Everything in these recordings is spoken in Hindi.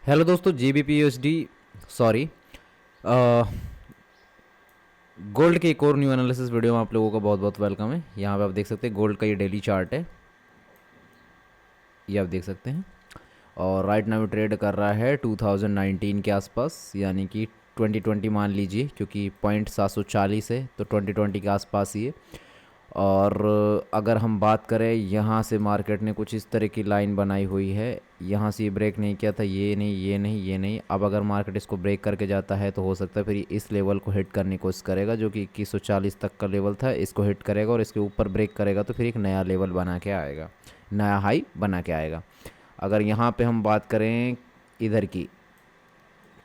हेलो दोस्तों, GBP USD सॉरी गोल्ड के एक और न्यू एनालिसिस वीडियो में आप लोगों का बहुत बहुत वेलकम है। यहाँ पे आप देख सकते हैं गोल्ड का ये डेली चार्ट है, ये आप देख सकते हैं। और राइट नाउ ट्रेड कर रहा है 2019 के आसपास, यानी कि 2020 मान लीजिए, क्योंकि पॉइंट 740 है तो 2020 के आसपास ही है। और अगर हम बात करें, यहाँ से मार्केट ने कुछ इस तरह की लाइन बनाई हुई है। यहाँ से ये ब्रेक नहीं किया था, ये नहीं ये नहीं ये नहीं। अब अगर मार्केट इसको ब्रेक करके जाता है तो हो सकता है फिर ये इस लेवल को हिट करने की कोशिश करेगा, जो कि 2140 तक का लेवल था। इसको हिट करेगा और इसके ऊपर ब्रेक करेगा तो फिर एक नया लेवल बना के आएगा, नया हाई बना के आएगा। अगर यहाँ पे हम बात करें इधर की,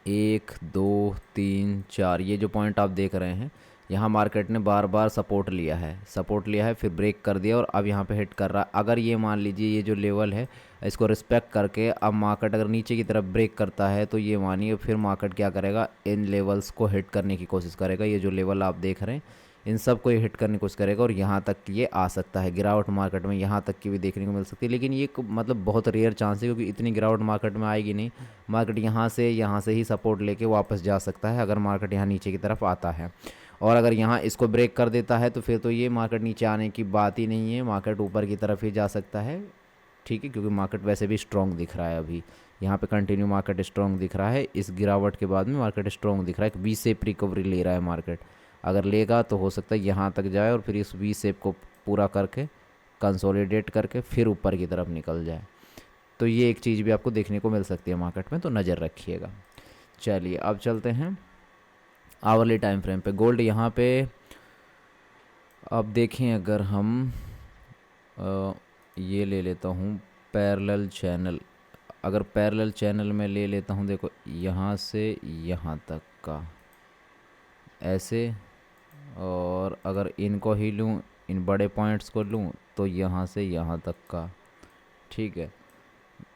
1 2 3 4, ये जो पॉइंट आप देख रहे हैं, यहाँ मार्केट ने बार बार सपोर्ट लिया है, फिर ब्रेक कर दिया और अब यहाँ पे हिट कर रहा है। अगर ये मान लीजिए ये जो लेवल है इसको रिस्पेक्ट करके अब मार्केट अगर नीचे की तरफ ब्रेक करता है तो ये मानिए फिर मार्केट क्या करेगा, इन लेवल्स को हिट करने की कोशिश करेगा। ये जो लेवल आप देख रहे हैं इन सब को ये हिट करने की कोशिश करेगा और यहाँ तक ये आ सकता है। गिरावट मार्केट में यहाँ तक की भी देखने को मिल सकती है, लेकिन ये मतलब बहुत रेयर चांस है, क्योंकि इतनी गिरावट मार्केट में आएगी नहीं। मार्केट यहाँ से ही सपोर्ट लेके वापस जा सकता है अगर मार्केट यहाँ नीचे की तरफ आता है। और अगर यहाँ इसको ब्रेक कर देता है तो फिर तो ये मार्केट नीचे आने की बात ही नहीं है, मार्केट ऊपर की तरफ ही जा सकता है। ठीक है, क्योंकि मार्केट वैसे भी स्ट्रॉन्ग दिख रहा है अभी। यहाँ पे कंटिन्यू मार्केट स्ट्रॉन्ग दिख रहा है, इस गिरावट के बाद में मार्केट स्ट्रॉन्ग दिख रहा है। एक वी शेप रिकवरी ले रहा है मार्केट, अगर लेगा तो हो सकता है यहाँ तक जाए और फिर इस वी शेप को पूरा करके कंसोलिडेट करके फिर ऊपर की तरफ निकल जाए। तो ये एक चीज़ भी आपको देखने को मिल सकती है मार्केट में, तो नज़र रखिएगा। चलिए अब चलते हैं आवरली टाइम फ्रेम पे। गोल्ड यहाँ पे अब देखें, अगर हम ये ले लेता हूँ पैरेलल चैनल। अगर पैरेलल चैनल में ले लेता हूँ, देखो यहाँ से यहाँ तक का ऐसे, और अगर इनको ही लूँ, इन बड़े पॉइंट्स को लूँ तो यहाँ से यहाँ तक का। ठीक है,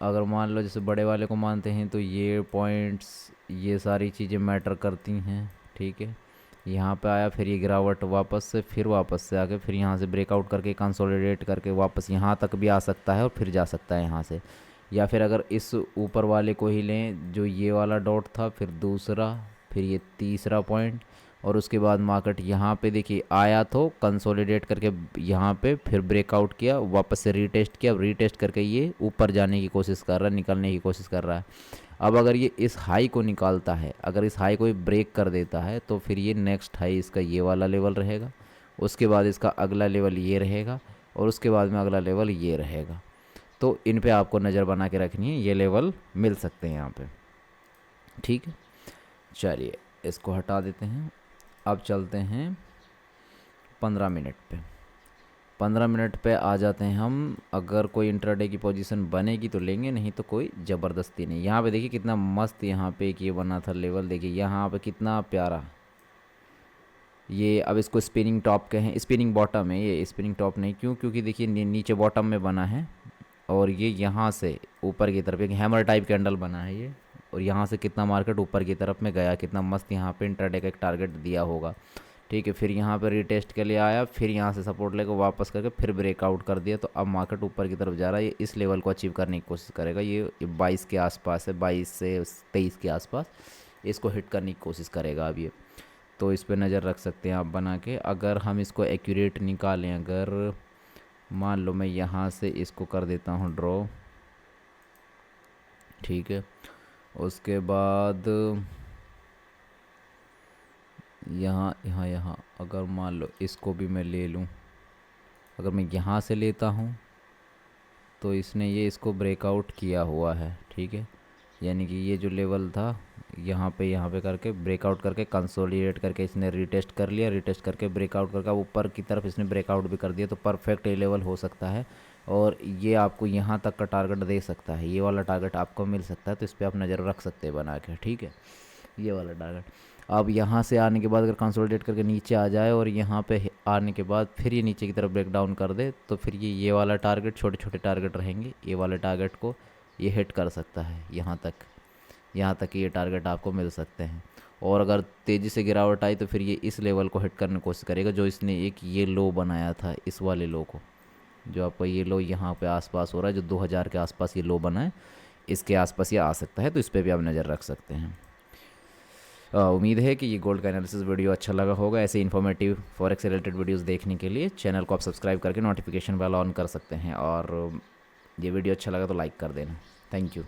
अगर मान लो जैसे बड़े वाले को मानते हैं तो ये पॉइंट्स, ये सारी चीज़ें मैटर करती हैं। ठीक है, यहाँ पे आया, फिर ये गिरावट वापस से आके फिर यहाँ से ब्रेकआउट करके कंसोलिडेट करके वापस यहाँ तक भी आ सकता है और फिर जा सकता है यहाँ से। या फिर अगर इस ऊपर वाले को ही लें, जो ये वाला डॉट था, फिर दूसरा, फिर ये तीसरा पॉइंट, और उसके बाद मार्केट यहाँ पे देखिए आया तो कंसोलिडेट करके यहाँ पे फिर ब्रेकआउट किया, वापस से रीटेस्ट किया, रीटेस्ट करके ये ऊपर जाने की कोशिश कर रहा है, निकलने की कोशिश कर रहा है। अब अगर ये इस हाई को निकालता है, अगर इस हाई को ब्रेक कर देता है तो फिर ये नेक्स्ट हाई इसका ये वाला लेवल रहेगा, उसके बाद इसका अगला लेवल ये रहेगा, और उसके बाद में अगला लेवल ये रहेगा। तो इन पे आपको नज़र बना के रखनी है, ये लेवल मिल सकते हैं यहाँ पे। ठीक है, चलिए इसको हटा देते हैं। अब चलते हैं 15 मिनट पे। 15 मिनट पे आ जाते हैं हम। अगर कोई इंट्राडे की पोजीशन बनेगी तो लेंगे, नहीं तो कोई ज़बरदस्ती नहीं। यहाँ पे देखिए कितना मस्त यहाँ पे एक ये बना था लेवल, देखिए यहाँ पे कितना प्यारा। ये अब इसको स्पिनिंग टॉप कहें, स्पिनिंग बॉटम है ये, स्पिनिंग टॉप नहीं। क्यों? क्योंकि देखिए नीचे बॉटम में बना है और ये यहाँ से ऊपर की तरफ एक हैमर टाइप कैंडल बना है ये, और यहाँ से कितना मार्केट ऊपर की तरफ में गया, कितना मस्त यहाँ पे इंट्राडे का एक टारगेट दिया होगा। ठीक है, फिर यहाँ पे रीटेस्ट के लिए आया, फिर यहाँ से सपोर्ट लेकर वापस करके फिर ब्रेकआउट कर दिया, तो अब मार्केट ऊपर की तरफ जा रहा है। ये इस लेवल को अचीव करने की कोशिश करेगा, ये 22 के आसपास है, 22 से 23 के आसपास इसको हिट करने की कोशिश करेगा अब ये। तो इस पर नज़र रख सकते हैं आप बना के। अगर हम इसको एक्यूरेट निकालें, अगर मान लो मैं यहाँ से इसको कर देता हूँ ड्रॉ, ठीक है, उसके बाद यहाँ अगर मान लो इसको भी मैं ले लूँ, अगर मैं यहाँ से लेता हूँ तो इसने ये इसको ब्रेकआउट किया हुआ है। ठीक है, यानी कि ये जो लेवल था यहाँ पे करके ब्रेकआउट करके कंसोलिडेट करके इसने रीटेस्ट कर लिया, रीटेस्ट करके ब्रेकआउट करके ऊपर की तरफ इसने ब्रेकआउट भी कर दिया, तो परफेक्ट ये लेवल हो सकता है। और ये आपको यहाँ तक का टारगेट दे सकता है, ये वाला टारगेट आपको मिल सकता है, तो इस पर आप नज़र रख सकते हैं बना के। ठीक है, ये वाला टारगेट। अब यहाँ से आने के बाद अगर कंसोलिडेट करके नीचे आ जाए और यहाँ पे आने के बाद फिर ये नीचे की तरफ ब्रेक डाउन कर दे, तो फिर ये वाला टारगेट, छोटे छोटे टारगेट रहेंगे, ये वाले टारगेट को ये हिट कर सकता है। यहाँ तक ये टारगेट आपको मिल सकते हैं। और अगर तेज़ी से गिरावट आई तो फिर ये इस लेवल को हिट करने की कोशिश करेगा, जो इसने एक ये लो बनाया था, इस वाले लो को, जो आपका ये लो यहाँ पे आसपास हो रहा है, जो 2000 के आसपास ये लो बना है, इसके आसपास ये आ सकता है, तो इस पर भी आप नज़र रख सकते हैं। उम्मीद है कि ये गोल्ड का एनालिसिस वीडियो अच्छा लगा होगा। ऐसे इन्फॉर्मेटिव फॉरेक्स से रिलेटेड वीडियोस देखने के लिए चैनल को आप सब्सक्राइब करके नोटिफिकेशन बेल ऑन कर सकते हैं, और ये वीडियो अच्छा लगा तो लाइक कर देना। Thank you.